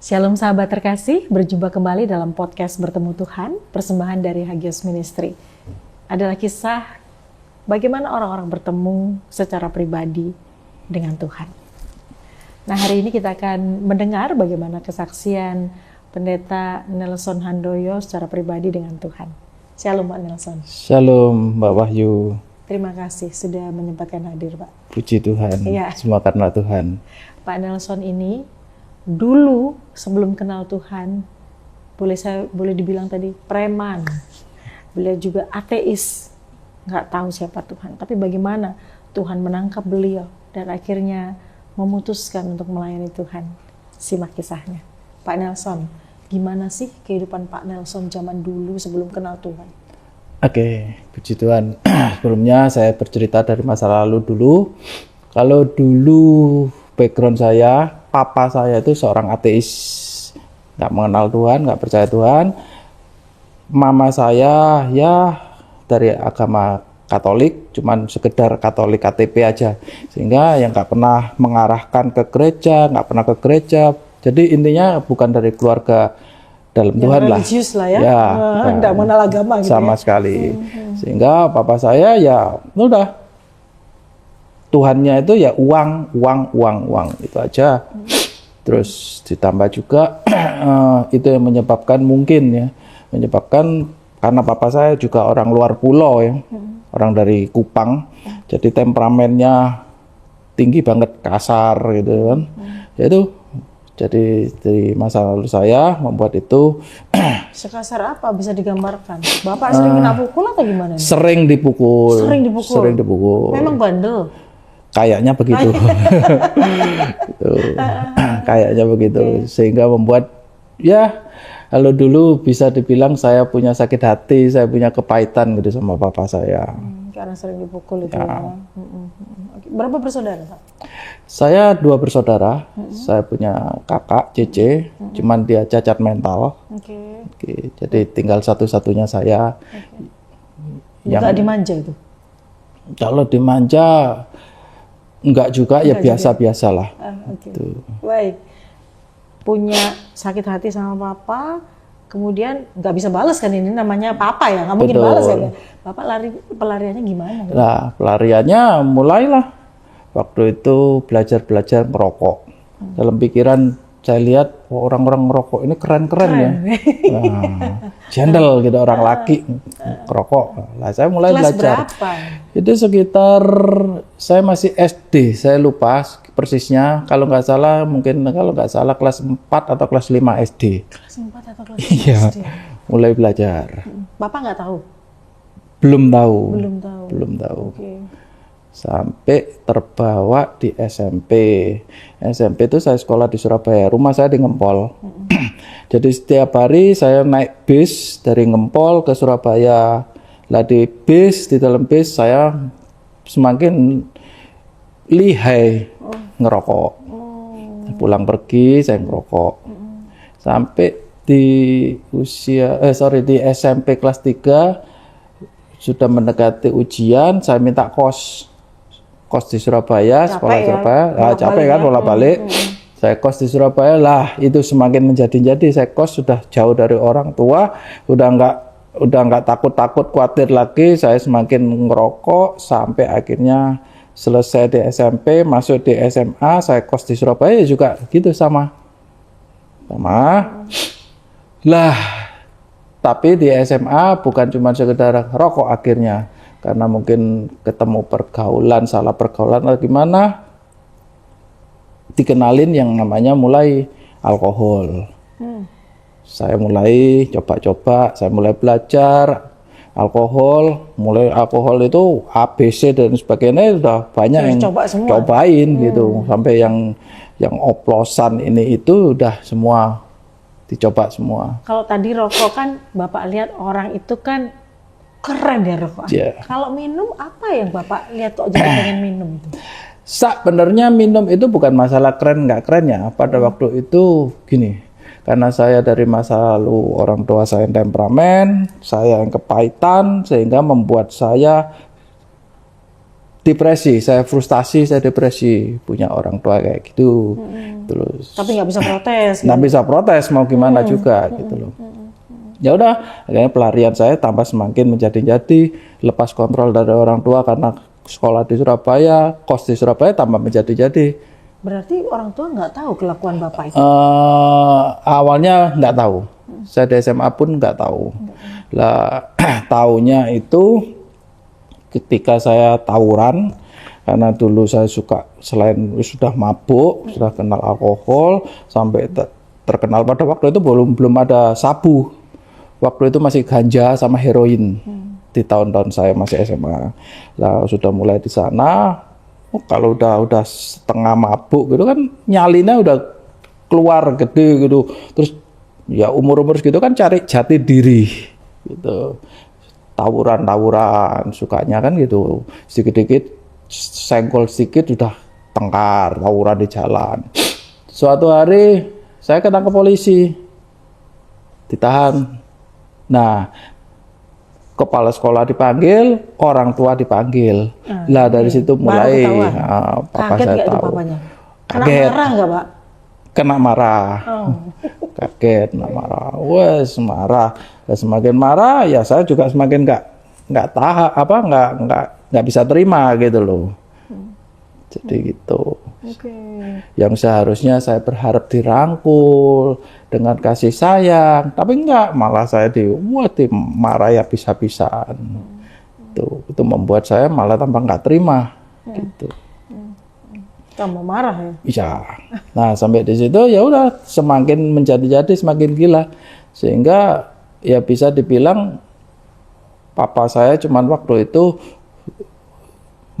Shalom sahabat terkasih, berjumpa kembali dalam podcast Bertemu Tuhan, persembahan dari Hagios Ministry. Adalah kisah bagaimana orang-orang bertemu secara pribadi dengan Tuhan. Nah, hari ini kita akan mendengar bagaimana kesaksian Pendeta Nelson Handoyo secara pribadi dengan Tuhan. Shalom Pak Nelson. Shalom Mbak Wahyu. Terima kasih sudah menyempatkan hadir Pak. Puji Tuhan, semua karena Tuhan. Pak Nelson ini dulu sebelum kenal Tuhan, boleh dibilang tadi preman. Beliau juga ateis, nggak tahu siapa Tuhan. Tapi bagaimana Tuhan menangkap beliau dan akhirnya memutuskan untuk melayani Tuhan. Simak kisahnya. Pak Nelson, gimana sih kehidupan Pak Nelson zaman dulu sebelum kenal Tuhan? Oke, puji Tuhan. Sebelumnya saya bercerita dari masa lalu dulu. Kalau dulu background saya, papa saya itu seorang ateis, nggak mengenal Tuhan, nggak percaya Tuhan. Mama saya ya dari agama Katolik, cuman sekedar Katolik KTP aja, sehingga yang nggak pernah mengarahkan ke gereja, nggak pernah ke gereja. Jadi intinya bukan dari keluarga dalam yang Tuhan lah. Lah ya, nggak mengenal agama gitu sama ya? sekali. Sehingga papa saya ya udah. Tuhannya itu ya uang itu aja. Terus ditambah juga itu yang menyebabkan karena papa saya juga orang luar pulau ya, orang dari Kupang, jadi temperamennya tinggi banget, kasar gitu kan. Yaitu jadi dari masa lalu saya membuat itu. Sekasar apa bisa digambarkan? Bapak sering kena pukul atau gimana? Sering dipukul. Memang bandel. Kayaknya begitu. Kayaknya begitu. Sehingga membuat ya kalau dulu bisa dibilang saya punya sakit hati, saya punya kepahitan gitu sama papa saya. Karena sering dipukul itu ya. Berapa bersaudara Pak? Saya 2 bersaudara. Saya punya kakak Cece, cuman dia cacat mental. Oke, jadi tinggal satu-satunya saya. Yang dimanja itu? Kalau dimanja enggak juga, ya biasa-biasalah. Baik. Punya sakit hati sama papa, kemudian nggak bisa balas kan, ini namanya papa ya, nggak mungkin balas ya. Bapak pelariannya gimana? Nah, pelariannya mulailah waktu itu belajar merokok. Dalam pikiran saya lihat orang-orang merokok ini keren-keren ya. Nah, jendel gitu orang laki merokok. Lah saya mulai belajar. Berapa? Itu sekitar saya masih SD, saya lupa persisnya. Kalau nggak salah kelas 4 atau kelas 5 SD. Kelas 4 atau kelas 5 iya, SD. mulai belajar. Bapak nggak tahu? Belum tahu. Okay. Sampai terbawa di SMP. SMP itu saya sekolah di Surabaya, rumah saya di Ngempol. Jadi setiap hari saya naik bis dari Ngempol ke Surabaya. Lah di dalam bis saya semakin lihai ngerokok. Pulang pergi saya ngerokok. Sampai di di SMP kelas 3 sudah mendekati ujian, saya minta kos di Surabaya, sekolah Surabaya. Capek kan bolak-balik. Saya kos di Surabaya lah, itu semakin menjadi-jadi. Saya kos sudah jauh dari orang tua, udah nggak takut khawatir lagi. Saya semakin ngerokok sampai akhirnya selesai di SMP, masuk di SMA. Saya kos di Surabaya juga gitu sama. Lah, tapi di SMA bukan cuma sekedar rokok akhirnya. Karena mungkin ketemu salah pergaulan atau gimana, dikenalin yang namanya mulai alkohol. Saya mulai coba-coba, saya mulai belajar alkohol itu ABC dan sebagainya, udah banyak yang cobain gitu. Sampai yang oplosan ini itu udah semua dicoba semua. Kalau tadi rokok kan Bapak lihat orang itu kan keren ya rokok. Kalau minum apa yang Bapak lihat kok jadi pengen minum itu? Sebenarnya minum itu bukan masalah keren nggak keren ya. Pada waktu itu gini, karena saya dari masa lalu orang tua saya yang temperamen, saya yang kepahitan, sehingga membuat saya depresi, saya frustasi, saya depresi, punya orang tua kayak gitu. gitu loh. Tapi nggak bisa protes. Nggak bisa protes mau gimana juga gitu loh. Ya udah, akhirnya pelarian saya tambah semakin menjadi-jadi, lepas kontrol dari orang tua karena sekolah di Surabaya, kos di Surabaya tambah menjadi-jadi. Berarti orang tua nggak tahu kelakuan bapak itu? Awalnya nggak tahu, saya di SMA pun nggak tahu. Lah, taunya itu ketika saya tawuran, karena dulu saya suka selain sudah mabuk, sudah kenal alkohol, sampai terkenal pada waktu itu belum ada sabu. Waktu itu masih ganja sama heroin di tahun-tahun saya masih SMA. Lah sudah mulai di sana, kalau udah setengah mabuk gitu kan nyalinya udah keluar gede gitu. Terus ya umur segitu kan cari jati diri gitu. Tawuran sukanya kan gitu. Sedikit-sedikit senggol sedikit udah tengkar, tawuran di jalan. Suatu hari saya ketangkep polisi, ditahan. Nah, kepala sekolah dipanggil, orang tua dipanggil. Lah dari situ mulai papa kaget saya tahu. tahu. Kena Kaget. marah nggak, Pak? Kena marah. Kaget, kena marah. Wes marah. Dan semakin marah, ya saya juga semakin nggak bisa terima gitu loh. Jadi gitu. Yang seharusnya saya berharap dirangkul dengan kasih sayang, tapi enggak, malah saya marah ya habis-habisan. Itu membuat saya malah tambah nggak terima gitu. Tambah marah ya? Iya. Nah, sampai di situ ya udah semakin menjadi-jadi semakin gila. Sehingga ya bisa dibilang papa saya cuman waktu itu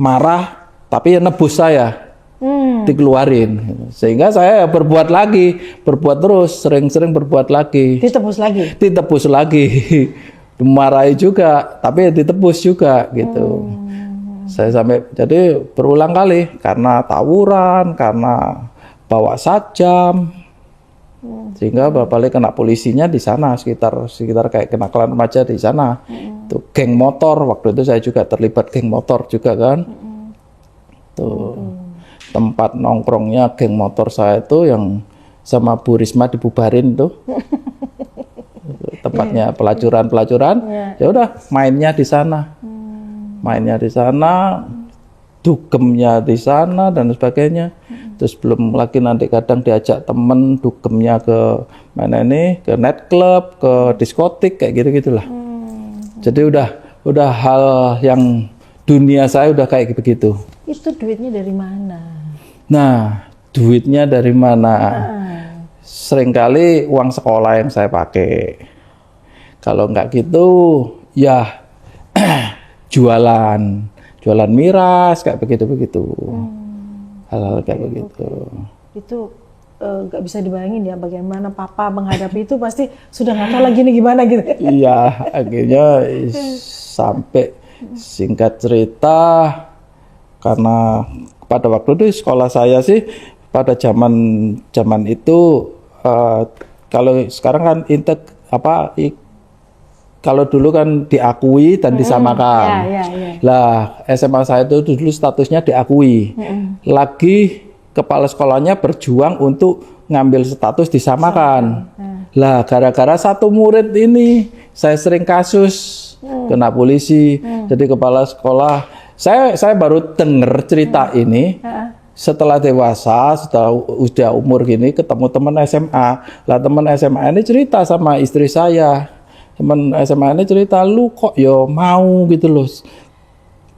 marah tapi ya nebus saya. Dikeluarin, sehingga saya berbuat terus, sering-sering berbuat lagi. Ditebus lagi, dimarahi juga, tapi ditebus juga gitu. Saya sampai jadi berulang kali karena tawuran, karena bawa sajam, sehingga balik kena polisinya di sana sekitar kayak kenakalan remaja di sana. Tuh geng motor, waktu itu saya juga terlibat geng motor juga kan. Tuh. Tempat nongkrongnya geng motor saya itu yang sama Bu Risma dibubarin tuh. Tempatnya pelacuran. Ya udah mainnya di sana. Dugemnya di sana dan sebagainya. Terus belum lagi nanti kadang diajak temen dugemnya ke mana ini, ke night club, ke diskotik kayak gitu-gitulah. Jadi udah hal yang dunia saya udah kayak begitu. Itu duitnya dari mana? Nah, duitnya dari mana? Seringkali uang sekolah yang saya pakai. Kalau nggak gitu, ya jualan miras kayak begitu. Hal-hal kayak begitu. Itu nggak bisa dibayangin ya bagaimana papa menghadapi itu, pasti sudah nggak tahu lagi nih gimana gitu. Iya, akhirnya sampai singkat cerita karena pada waktu itu sekolah saya sih pada zaman itu kalau sekarang kan kalau dulu kan diakui dan disamakan. Lah SMA saya itu dulu statusnya diakui. Lagi kepala sekolahnya berjuang untuk ngambil status disamakan. Lah gara-gara satu murid ini saya sering kasus kena polisi. Jadi kepala sekolah saya baru dengar cerita ini setelah dewasa, setelah udah umur gini, ketemu teman SMA. Lah teman SMA ini cerita sama istri saya. Teman SMA ini cerita, lu kok yo mau gitu loh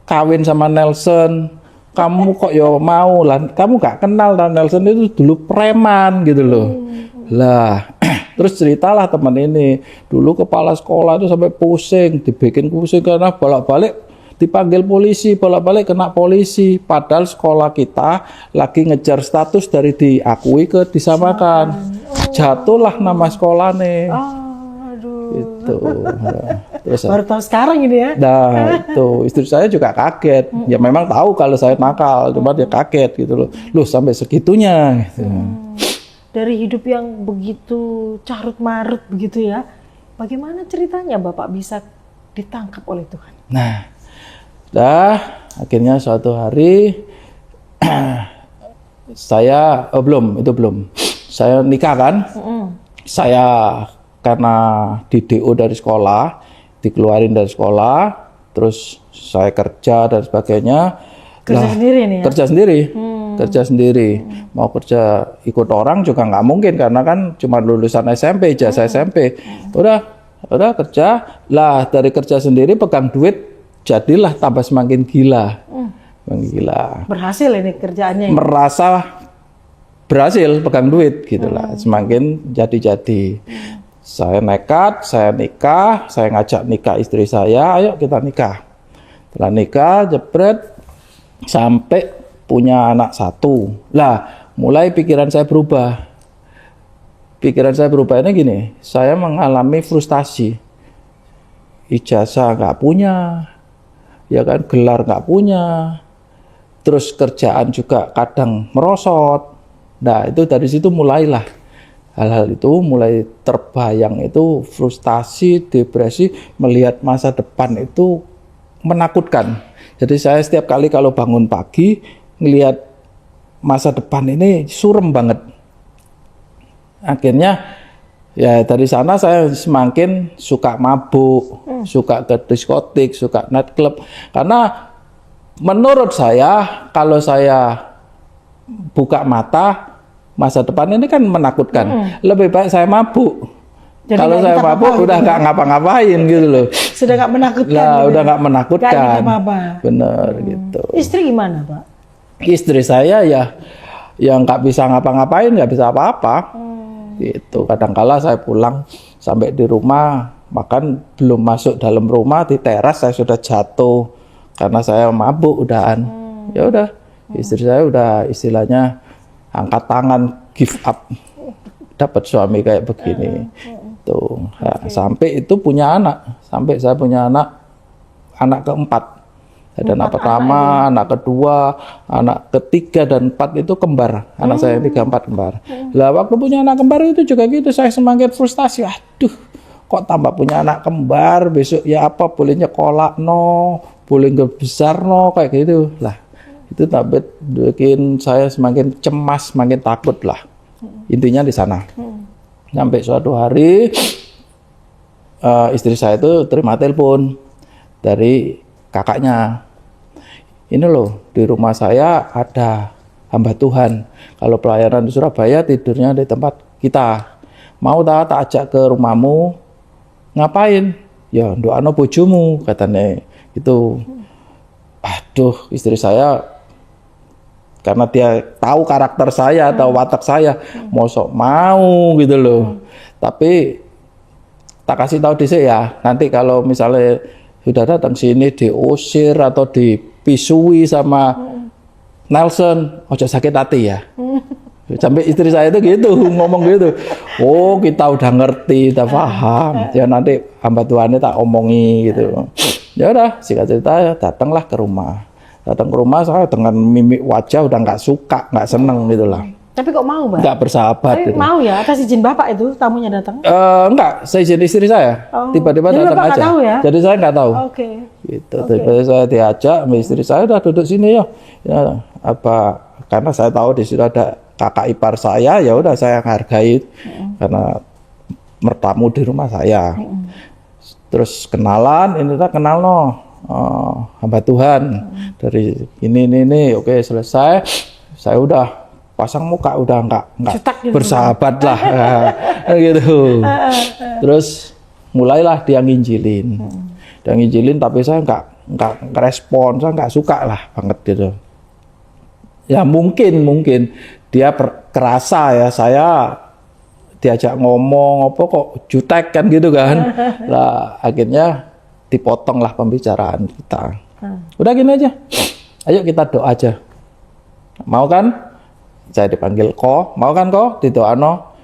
kawin sama Nelson. Kamu kok yo mau lah, kamu gak kenal dan Nelson itu dulu preman gitu loh. Lah terus ceritalah teman ini, dulu kepala sekolah itu sampai pusing, dibikin pusing karena bolak-balik dipanggil polisi, bolak-balik kena polisi. Padahal sekolah kita lagi ngejar status dari diakui ke disamakan. Jatuhlah nama sekolah nih. Itu. Terus, baru tahu sekarang ini ya. Nah itu istri saya juga kaget. Ya memang tahu kalau saya nakal, cuma dia kaget gitu loh. Loh sampai segitunya. Gitu. Dari hidup yang begitu carut marut begitu ya, bagaimana ceritanya Bapak bisa ditangkap oleh Tuhan? Nah, akhirnya suatu hari Saya belum. Saya nikah kan. Saya karena di DO dari sekolah, dikeluarin dari sekolah, terus saya kerja dan sebagainya. Kerja sendiri nih ya? Kerja sendiri. Kerja sendiri. Mau kerja ikut orang juga nggak mungkin karena kan cuma lulusan SMP, ijazah SMP. Udah kerja. Lah dari kerja sendiri pegang duit, jadilah tambah semakin gila. Gila. Berhasil ini kerjaannya. Merasa berhasil pegang duit gitulah. Semakin jadi. Saya nekat, saya nikah, saya ngajak nikah istri saya, ayo kita nikah. Setelah nikah, jepret, sampai punya anak 1. Lah, mulai pikiran saya berubah. Pikiran saya berubah ini gini, saya mengalami frustasi. Ijazah nggak punya, ya kan, gelar nggak punya, terus kerjaan juga kadang merosot. Nah, itu dari situ mulailah hal-hal itu mulai terbayang, itu frustasi, depresi, melihat masa depan itu menakutkan. Jadi saya setiap kali kalau bangun pagi ngelihat masa depan ini surem banget. Akhirnya ya dari sana saya semakin suka mabuk, suka ke diskotik, suka nightclub. Karena menurut saya kalau saya buka mata, masa depan ini kan menakutkan. Lebih baik saya mabuk. Jadi kalau saya mabuk udah nggak ngapa-ngapain gitu loh. Sudah nggak menakutkan. Lah gitu udah ya? nggak menakutkan. Nggak ingat apa-apa. Bener gitu. Istri gimana, Pak? Istri saya ya yang nggak bisa ngapa-ngapain, nggak bisa apa-apa. Gitu. Kadangkala saya pulang sampai di rumah, makan belum masuk dalam rumah, di teras saya sudah jatuh karena saya mabuk udahan. Ya udah, istri saya udah istilahnya angkat tangan, give up, dapat suami kayak begini. Tuh, nah, sampai itu punya anak, sampai saya punya anak keempat. Ada anak pertama, anak kedua, anak ketiga dan 4 itu kembar. Anak saya 3, 4 kembar. Lah waktu punya anak kembar itu juga gitu, saya semakin frustasi. Aduh, kok tambah punya anak kembar, besok ya apa boleh nyekolak no, boleh nggak besar no, kayak gitu. Lah itu tapi bikin saya semakin cemas, semakin takut lah. Intinya di sana. Sampai suatu hari istri saya itu terima telepon dari kakaknya. Ini loh, di rumah saya ada hamba Tuhan. Kalau pelayanan di Surabaya tidurnya di tempat kita. Mau tak ajak ke rumahmu? Ngapain? Ya, doano bojomu katanya. Itu. Aduh, istri saya karena dia tahu karakter saya, tahu watak saya, mosok mau gitu loh. Tapi tak kasih tahu dhisik ya. Nanti kalau misalnya sudah datang sini diusir atau dipisui sama Nelson, ojo sakit hati ya. Sampai istri saya itu gitu ngomong gitu. Oh, kita udah ngerti, udah paham. Ya nanti hamba Tuhannya tak omongi gitu. Ya udah, singkat cerita datanglah ke rumah. Datang ke rumah saya dengan mimik wajah udah nggak suka, nggak seneng gitu lah. Tapi kok mau, Mbak? Nggak bersahabat Tapi gitu. mau ya, atas izin Bapak itu tamunya datang? Enggak, saya izin istri saya. Oh. Tiba-tiba Jadi datang Bapak nggak aja. tahu ya? Jadi saya nggak tahu. Oke. Gitu. Tiba-tiba saya diajak, sama istri saya udah duduk sini ya. Ya apa? Karena saya tahu di situ ada kakak ipar saya, ya udah saya hargai karena mertamu di rumah saya. Terus kenalan, ini tak kenal no. Hamba Tuhan dari ini, oke selesai. Saya udah pasang muka, udah nggak Cetak gitu. bersahabat lah, gitu. Terus mulailah dia nginjilin, tapi saya nggak respon, saya nggak suka lah banget gitu. Ya mungkin dia kerasa ya saya diajak ngomong apa kok jutek kan gitu kan. Lah akhirnya dipotong lah pembicaraan kita. Udah gini aja, ayo kita doa aja. Mau kan? Saya dipanggil ko, mau kan ko? Didoano?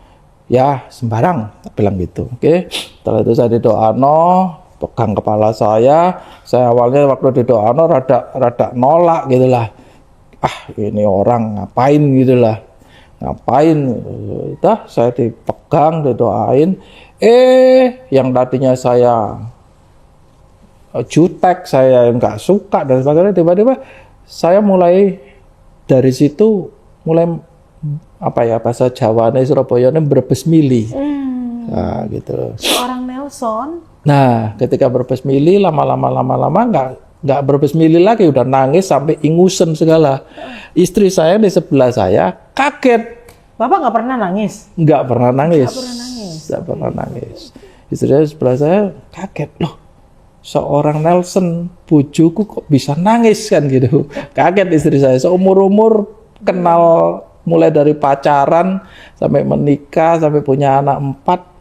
Ya sembarang, bilang gitu. Oke. Setelah itu saya didoano, pegang kepala saya awalnya waktu didoano rada nolak gitulah. Ini orang ngapain gitulah. Ngapain? Udah saya dipegang, didoain. Yang tadinya saya jutek, saya nggak suka dan sebagainya, tiba-tiba saya mulai dari situ mulai bahasa Jawane Surabayane brebes mili. Nah, gitu. Seorang Nelson. Nah, ketika berbes mili lama-lama nggak berbes mili lagi, udah nangis sampai ingusen segala. Istri saya di sebelah saya kaget. Bapak nggak pernah nangis? Nggak pernah nangis. Nggak pernah nangis. Istri saya di sebelah saya kaget, loh. Seorang Nelson, bojoku kok bisa nangis kan gitu. Kaget istri saya. Seumur-umur kenal mulai dari pacaran sampai menikah sampai punya anak 4.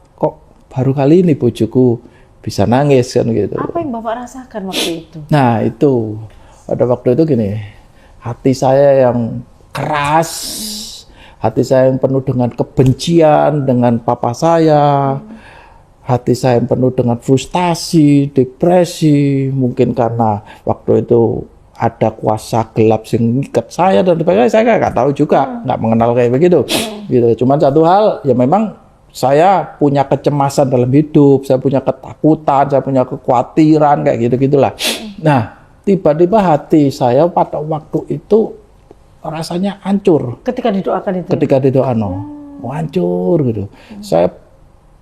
Baru kali ini bojoku bisa nangis kan gitu. Apa yang Bapak rasakan waktu itu? Nah itu, pada waktu itu gini, hati saya yang keras, hati saya yang penuh dengan kebencian dengan papa saya, hati saya yang penuh dengan frustasi, depresi, mungkin karena waktu itu ada kuasa gelap yang ngikat saya dan sebagainya. Saya nggak tahu juga, nggak mengenal kayak begitu. Gitu. Cuman satu hal, ya memang saya punya kecemasan dalam hidup, saya punya ketakutan, saya punya kekhawatiran, kayak gitu-gitulah. Nah, tiba-tiba hati saya pada waktu itu rasanya hancur. Ketika didoakan itu? Ketika didoakan, hancur gitu.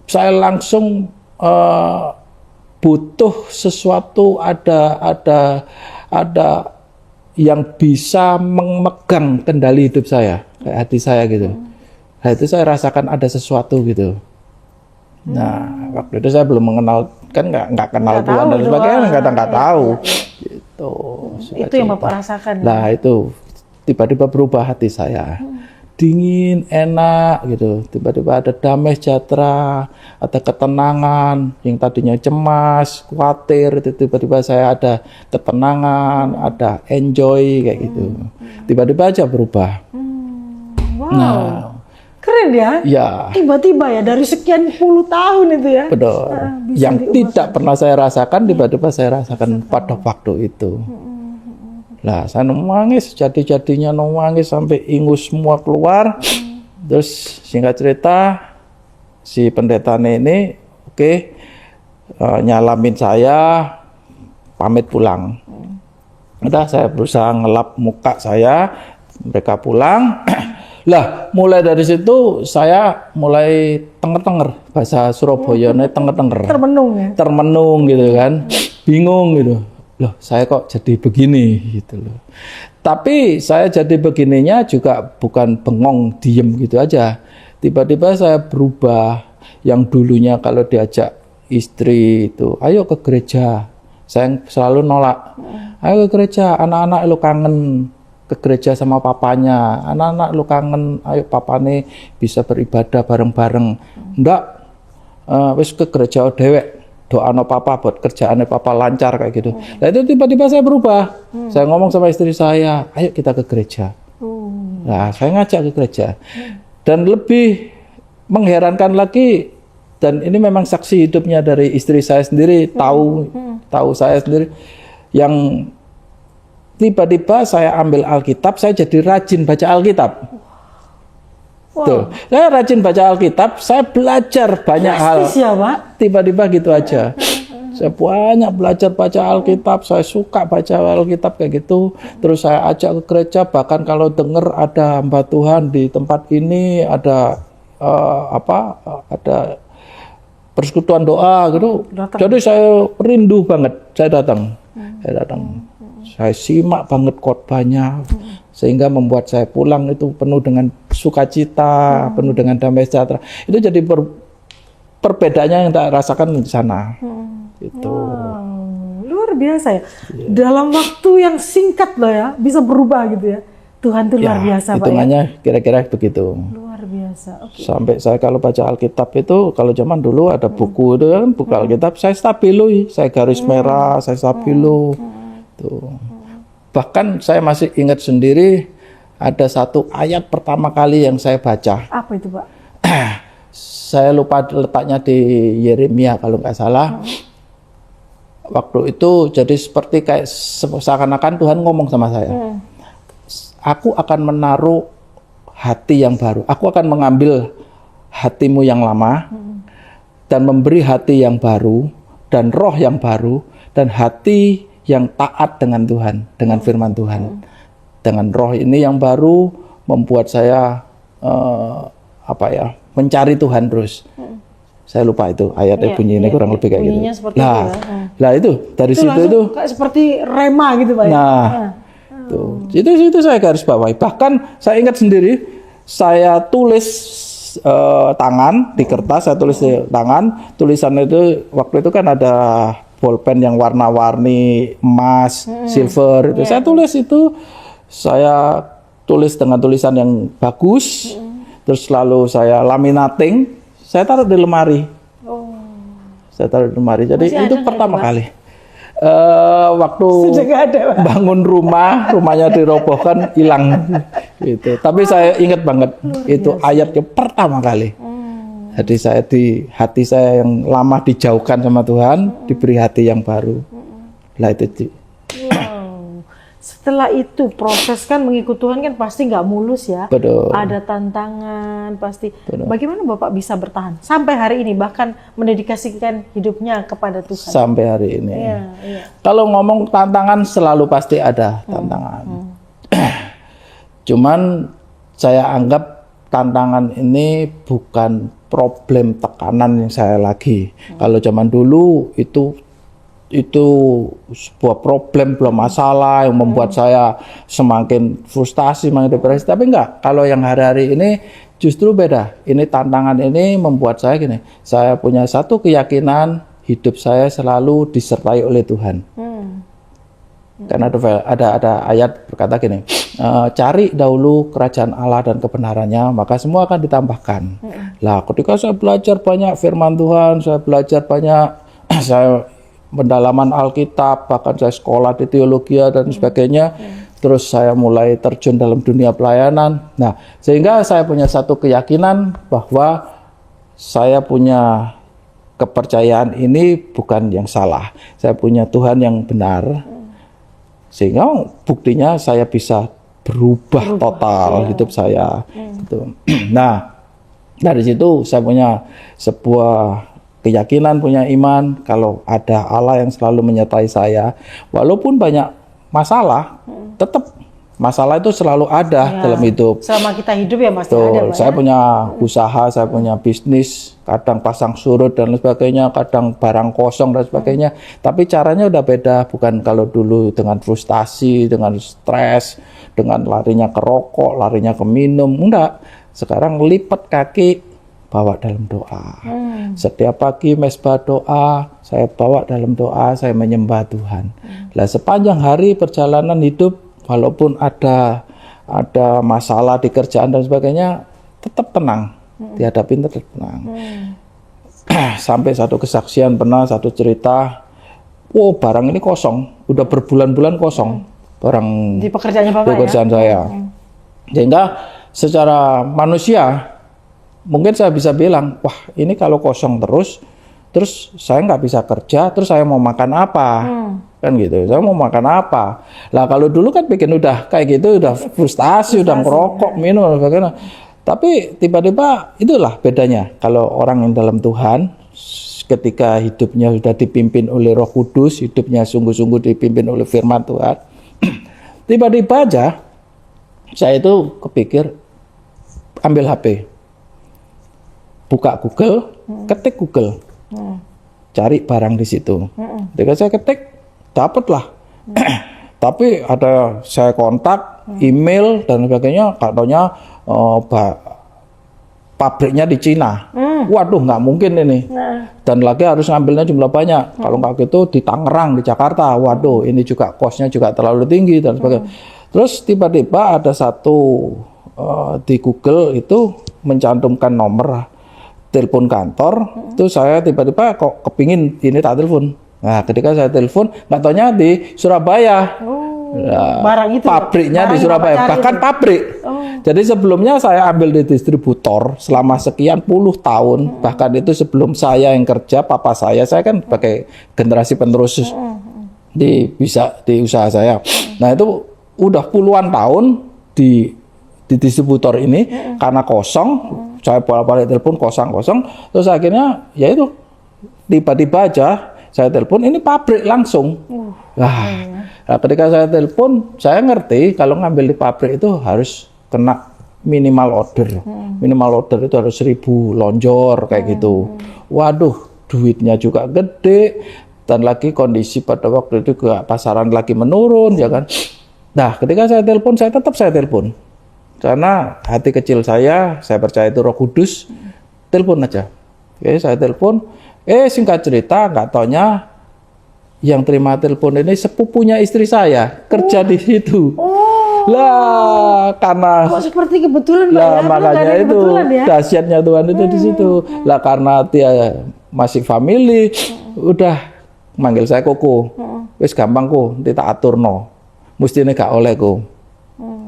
Saya langsung butuh sesuatu, ada yang bisa memegang kendali hidup saya, kayak hati saya gitu. Nah itu saya rasakan ada sesuatu gitu. Nah waktu itu saya belum mengenal, kan nggak kenal Tuhan dan sebagainya, nggak tahu. Gitu. Itu yang Bapak rasakan. Nah itu tiba-tiba berubah hati saya, dingin, enak gitu. Tiba-tiba ada damai sejahtera, ada ketenangan. Yang tadinya cemas, khawatir, itu tiba-tiba saya ada ketenangan, ada enjoy kayak gitu. Tiba-tiba aja berubah. Wow. Nah. Keren ya? Ya. Tiba-tiba ya, dari sekian puluh tahun itu ya? Betul. Yang tidak pernah saya rasakan, tiba-tiba saya rasakan pada waktu itu. Lah, saya nangis, jadi-jadinya nangis sampai ingus semua keluar. Terus singkat cerita, si pendetanya ini, nyalamin saya, pamit pulang. Udah, saya berusaha ngelap muka saya, mereka pulang. Lah, mulai dari situ saya mulai tenger-tenger, bahasa Surabayane tenger-tenger. Termenung ya? Termenung gitu kan, bingung gitu. Loh, saya kok jadi begini gitu loh. Tapi saya jadi begininya juga bukan bengong, diem gitu aja. Tiba-tiba saya berubah, yang dulunya kalau diajak istri itu, ayo ke gereja. Saya selalu nolak. Ayo ke gereja, anak-anak lu kangen ke gereja sama papanya, anak-anak lu kangen, ayo papane bisa beribadah bareng-bareng. Enggak, wis ke gereja dewek, doano papa buat kerjaannya papa lancar kayak gitu. Nah itu tiba-tiba saya berubah, saya ngomong sama istri saya, ayo kita ke gereja. Nah saya ngajak ke gereja, dan lebih mengherankan lagi, dan ini memang saksi hidupnya dari istri saya sendiri, tahu saya sendiri, yang tiba-tiba saya ambil Alkitab, saya jadi rajin baca Alkitab. Wow. Tuh, saya rajin baca Alkitab, saya belajar banyak hal. Ya, Pak? Tiba-tiba gitu aja. Saya banyak belajar baca Alkitab, saya suka baca Alkitab kayak gitu. Terus saya ajak ke gereja, bahkan kalau dengar ada hamba Tuhan di tempat ini, ada ada persekutuan doa gitu. Jadi saya rindu banget, saya datang. Saya simak banget khotbahnya, sehingga membuat saya pulang itu penuh dengan sukacita, penuh dengan damai sejahtera. Itu jadi perbedaannya yang tak rasakan di sana. Itu. Wow, luar biasa ya. Dalam waktu yang singkat loh ya, bisa berubah gitu ya. Tuhan itu luar biasa Pak ya. Hitungannya kira-kira begitu. Luar biasa. Sampai saya kalau baca Alkitab itu, kalau zaman dulu ada buku itu kan, buku Alkitab, saya stabilo, saya garis merah, saya stabilo. Tuh. Bahkan saya masih ingat sendiri ada satu ayat pertama kali yang saya baca. Apa itu Pak? Saya lupa letaknya di Yeremia kalau nggak salah. Waktu itu jadi seperti kayak seakan-akan Tuhan ngomong sama saya. Aku akan menaruh hati yang baru. Aku akan mengambil hatimu yang lama dan memberi hati yang baru dan roh yang baru dan hati yang taat dengan Tuhan, dengan firman Tuhan. Dengan roh ini yang baru, membuat saya mencari Tuhan terus. Saya lupa itu ayatnya bunyinya kurang lebih kayak gitu. Seperti itu ya. Lah itu dari situ itu kayak seperti rema gitu Pak. Nah, itu saya garis bawahi. Bahkan saya ingat sendiri, saya tulis tangan di kertas, saya tulis di tangan. Tulisan itu waktu itu kan ada bolpen yang warna-warni emas, silver. Itu saya tulis itu, saya tulis dengan tulisan yang bagus. Terus lalu saya laminating. Saya taruh di lemari. Saya taruh di lemari. Jadi masih itu pertama kali. Waktu bangun rumahnya dirobohkan, hilang. Gitu. Tapi saya ingat banget itu ayatnya pertama kali. Jadi di hati saya yang lama dijauhkan sama Tuhan, diberi hati yang baru. Lah itu. Setelah itu proses kan mengikut Tuhan kan pasti nggak mulus ya. Betul. Ada tantangan pasti. Betul. Bagaimana Bapak bisa bertahan sampai hari ini bahkan mendedikasikan hidupnya kepada Tuhan? Sampai hari ini. Iya. Kalau ngomong tantangan selalu pasti ada tantangan. Cuman saya anggap tantangan ini bukan problem tekanan yang saya lagi. Kalau zaman dulu itu sebuah problem, masalah yang membuat saya semakin frustasi, semakin depresi. Tapi enggak, kalau yang hari-hari ini justru beda. Ini tantangan ini membuat saya gini, saya punya satu keyakinan, hidup saya selalu disertai oleh Tuhan. Karena ada ayat berkata gini, cari dahulu kerajaan Allah dan kebenarannya, maka semua akan ditambahkan. Lah, ketika saya belajar banyak firman Tuhan, saya belajar banyak, saya pendalaman Alkitab, bahkan saya sekolah di teologi dan sebagainya. Terus saya mulai terjun dalam dunia pelayanan. Nah, sehingga saya punya satu keyakinan bahwa saya punya kepercayaan ini bukan yang salah. Saya punya Tuhan yang benar. Sehingga buktinya saya bisa berubah total hidup saya. Gitu. Nah, dari situ saya punya sebuah keyakinan, punya iman kalau ada Allah yang selalu menyertai saya, walaupun banyak masalah, tetap masalah itu selalu ada dalam hidup. Selama kita hidup ya pasti ada. Saya punya usaha, saya punya bisnis, kadang pasang surut dan sebagainya, kadang barang kosong dan sebagainya. Tapi caranya udah beda, bukan kalau dulu dengan frustasi, dengan stres, dengan larinya ke rokok, larinya ke minum, enggak. Sekarang lipat kaki, bawa dalam doa. Setiap pagi mesbah doa, saya bawa dalam doa, saya menyembah Tuhan. Lah sepanjang hari perjalanan hidup, walaupun ada masalah di kerjaan dan sebagainya, tetap tenang, dihadapin tetap tenang. Sampai satu kesaksian pernah, satu cerita, barang ini kosong, udah berbulan-bulan kosong, barang di pekerjaannya Bapak di pekerjaan saya. Sehingga secara manusia mungkin saya bisa bilang, wah ini kalau kosong terus saya nggak bisa kerja, terus saya mau makan apa? Kan gitu, saya mau makan apa? Lah kalau dulu kan bikin udah kayak gitu, udah frustasi, udah ngerokok, minum, dan sebagainya. Tapi tiba-tiba itulah bedanya. Kalau orang yang dalam Tuhan, ketika hidupnya sudah dipimpin oleh Roh Kudus, hidupnya sungguh-sungguh dipimpin oleh firman Tuhan, tiba-tiba aja saya itu kepikir, ambil HP. Buka Google, ketik Google, cari barang di situ. Ketika saya ketik, dapatlah. Tapi ada saya kontak, email dan sebagainya, katanya pabriknya di Cina. Waduh, nggak mungkin ini. Dan lagi harus ngambilnya jumlah banyak. Kalau nggak gitu di Tangerang, di Jakarta. Waduh, ini juga kosnya juga terlalu tinggi dan sebagainya. Terus tiba-tiba ada satu di Google itu mencantumkan nomor telepon kantor, itu saya tiba-tiba kok kepingin ini tak telepon. Nah, ketika saya telepon, nggak taunya di Surabaya. Barang itu pabriknya di Surabaya, bahkan pabrik. Jadi sebelumnya saya ambil di distributor selama sekian puluh tahun, bahkan itu sebelum saya yang kerja, papa saya kan sebagai generasi penerus di usaha saya. Nah, itu udah puluhan tahun di distributor ini karena kosong. Saya bolak-balik telepon kosong, terus akhirnya ya itu tiba-tiba aja saya telepon, ini pabrik langsung. Nah, ketika saya telepon, saya ngerti kalau ngambil di pabrik itu harus kena minimal order. Minimal order itu harus 1.000 lonjor kayak gitu. Waduh, duitnya juga gede. Dan lagi kondisi pada waktu itu juga pasaran lagi menurun, ya kan. Nah, ketika saya telepon, saya telepon. Karena hati kecil saya percaya itu Roh Kudus. Telepon aja. Oke, saya telepon. Singkat cerita, nggak taunya yang terima telepon ini sepupunya istri saya, kerja di situ. Lah, karena kok seperti kebetulan Pak lah ya? makanya itu Ya? dahsyatnya Tuhan itu di situ. Lah karena dia masih family, udah manggil saya Koko. Wis gampang kok, nanti tak aturno. Mestine gak oleh kok.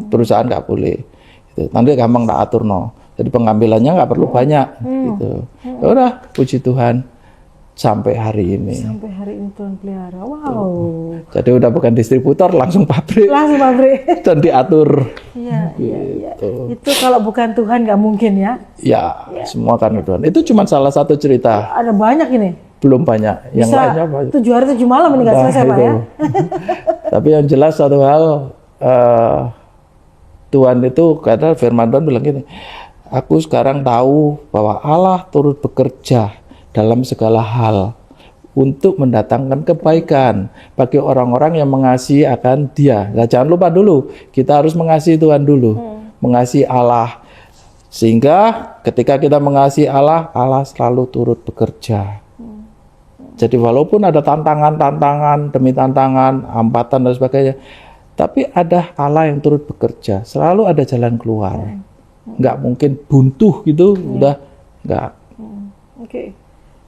Perusahaan gak boleh. Gitu. Nanti gampang tak aturno. Jadi pengambilannya nggak perlu banyak. Gitu. Ya udah, puji Tuhan. Sampai hari ini. Sampai hari ini Tuhan pelihara. Wow. Jadi udah bukan distributor, langsung pabrik. Langsung pabrik. Dan diatur. Iya. Itu kalau bukan Tuhan nggak mungkin ya. Ya, semua karena Tuhan. Itu cuma salah satu cerita. Ada banyak ini. Belum banyak. Yang Bisa lainnya banyak. 7 hari 7 malam ini nggak selesai Pak ya. Tapi yang jelas satu hal, Tuhan itu, kadang firman Tuhan bilang gini, aku sekarang tahu bahwa Allah turut bekerja dalam segala hal untuk mendatangkan kebaikan bagi orang-orang yang mengasihi akan Dia. Nah, jangan lupa dulu, kita harus mengasihi Tuhan dulu, mengasihi Allah. Sehingga ketika kita mengasihi Allah, Allah selalu turut bekerja. Jadi walaupun ada tantangan demi tantangan, hambatan dan sebagainya, tapi ada Allah yang turut bekerja. Selalu ada jalan keluar. Nggak mungkin buntu gitu, udah nggak. Oke.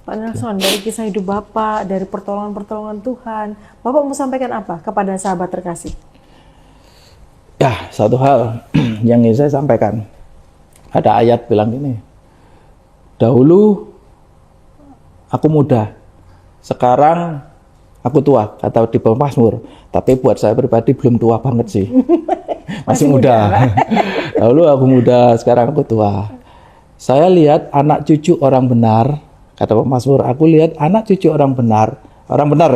Pak Nelson, dari kisah hidup Bapak, dari pertolongan-pertolongan Tuhan, Bapak mau sampaikan apa kepada sahabat terkasih? Ya, satu hal yang ingin saya sampaikan. Ada ayat bilang gini, dahulu aku muda, sekarang aku tua, kata di bawah Mazmur. Tapi buat saya pribadi belum tua banget sih. Masih muda. Dahulu aku muda, sekarang aku tua. Saya lihat anak cucu orang benar, kata Pak Mazmur, aku lihat anak cucu orang benar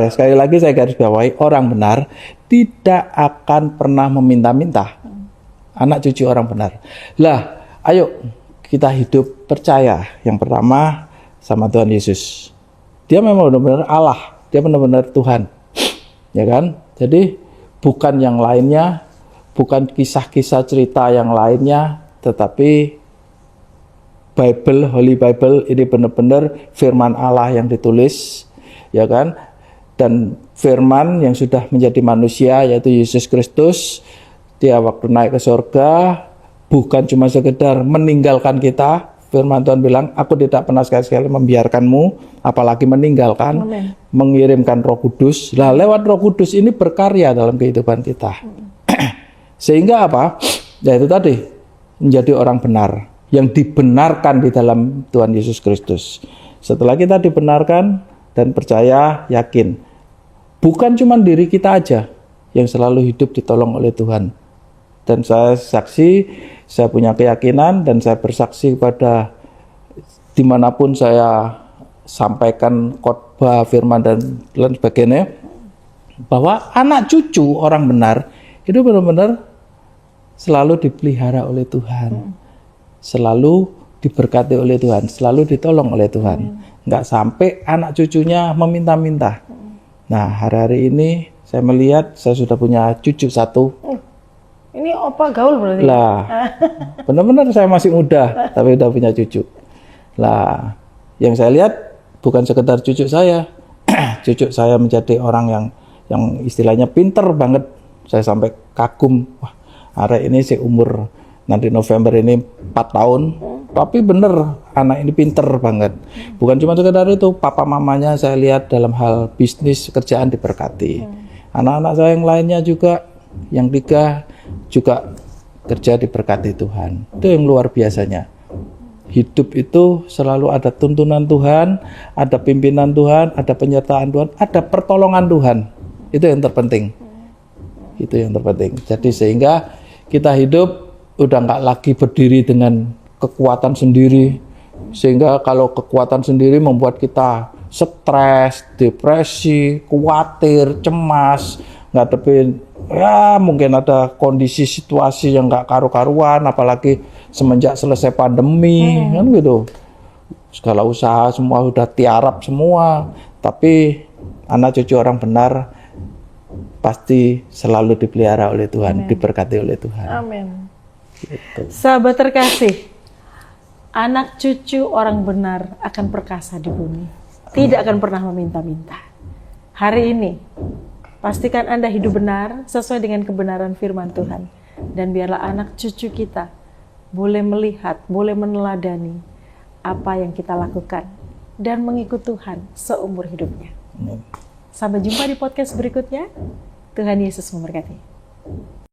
ya, sekali lagi saya garis bawahi, orang benar tidak akan pernah meminta-minta. Anak cucu orang benar. Lah, ayo kita hidup percaya yang pertama sama Tuhan Yesus. Dia memang benar-benar Allah, dia benar-benar Tuhan. Ya kan? Jadi bukan yang lainnya, bukan kisah-kisah cerita yang lainnya, tetapi Bible, Holy Bible ini benar-benar firman Allah yang ditulis, ya kan? Dan firman yang sudah menjadi manusia, yaitu Yesus Kristus. Dia waktu naik ke surga bukan cuma sekedar meninggalkan kita. Firman Tuhan bilang, aku tidak pernah sekali-sekali membiarkanmu, apalagi meninggalkan. Amen. Mengirimkan Roh Kudus. Nah, lewat Roh Kudus ini berkarya dalam kehidupan kita. Sehingga apa? Ya itu tadi, menjadi orang benar, yang dibenarkan di dalam Tuhan Yesus Kristus. Setelah kita dibenarkan dan percaya, yakin, bukan cuma diri kita aja yang selalu hidup ditolong oleh Tuhan. Dan saya saksi, saya punya keyakinan dan saya bersaksi pada dimanapun saya sampaikan khotbah, firman dan lain sebagainya, bahwa anak cucu orang benar itu benar-benar selalu dipelihara oleh Tuhan. Selalu diberkati oleh Tuhan, selalu ditolong oleh Tuhan. Nggak sampai anak cucunya meminta-minta. Nah, hari-hari ini saya melihat saya sudah punya cucu satu. Ini opa gaul berarti? Lah, benar-benar saya masih muda, tapi udah punya cucu. Lah, yang saya lihat bukan sekedar cucu saya. Cucu saya menjadi orang yang istilahnya pinter banget. Saya sampai kagum. Wah, hari ini sih umur nanti November ini 4 tahun, tapi bener anak ini pinter banget. Bukan cuma sekedar itu, papa mamanya saya lihat dalam hal bisnis, kerjaan diberkati. Anak-anak saya yang lainnya juga, yang 3 juga kerja diberkati Tuhan. Itu yang luar biasanya. Hidup itu selalu ada tuntunan Tuhan, ada pimpinan Tuhan, ada penyertaan Tuhan, ada pertolongan Tuhan. Itu yang terpenting. Itu yang terpenting. Jadi sehingga kita hidup udah nggak lagi berdiri dengan kekuatan sendiri, sehingga kalau kekuatan sendiri membuat kita stres, depresi, khawatir, cemas, ngadepin ya mungkin ada kondisi situasi yang nggak karu-karuan, apalagi semenjak selesai pandemi kan gitu. Segala usaha semua udah tiarap semua, tapi anak cucu orang benar pasti selalu dipelihara oleh Tuhan, diberkati oleh Tuhan. Amin. Gitu. Sahabat terkasih, anak cucu orang benar akan perkasa di bumi. Tidak akan pernah meminta-minta. Hari ini, pastikan Anda hidup benar sesuai dengan kebenaran firman Tuhan. Dan biarlah anak cucu kita boleh melihat, boleh meneladani apa yang kita lakukan dan mengikut Tuhan seumur hidupnya. Sampai jumpa di podcast berikutnya. Tuhan Yesus memberkati.